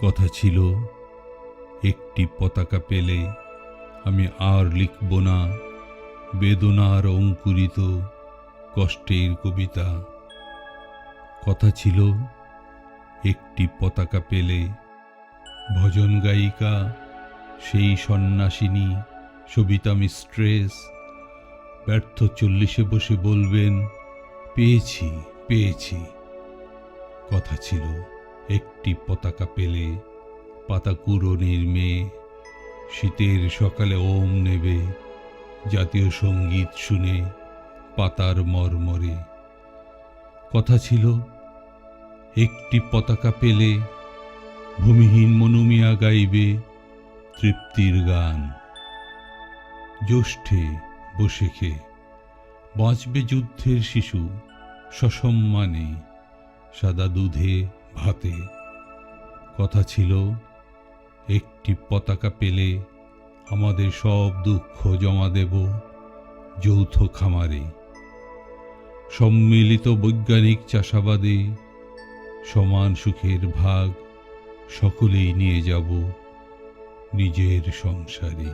কথা ছিল একটি পতাকা পেলে আমি আর লিখব না বেদনার অঙ্কুরিত কষ্টের কবিতা। কথা ছিল একটি পতাকা পেলে ভজন গায়িকা সেই সন্ন্যাসিনী সবিতা মিস্ট্রেস ব্যর্থ 40-এ বসে বলবেন, পেয়েছি পেয়েছি। কথা ছিল একটি পতাকা পেলে পাতা কুড়োনির মেয়ে শীতের সকালে ওম নেবে জাতীয় সঙ্গীত শুনে পাতার মর্মরে। কথা ছিল একটি পতাকা পেলে ভূমিহীন মনুমিয়া গাইবে তৃপ্তির গান। জ্যৈষ্ঠে বসে খেয়ে বাঁচবে যুদ্ধের শিশু সসম্মানে সাদা দুধে ভাতে। কথা ছিল একটি পতাকা পেলে আমাদের সব দুঃখ জমা দেব যৌথ খামারে। সম্মিলিত বৈজ্ঞানিক চাষাবাদে সমান সুখের ভাগ সকলেই নিয়ে যাব নিজের সংসারে।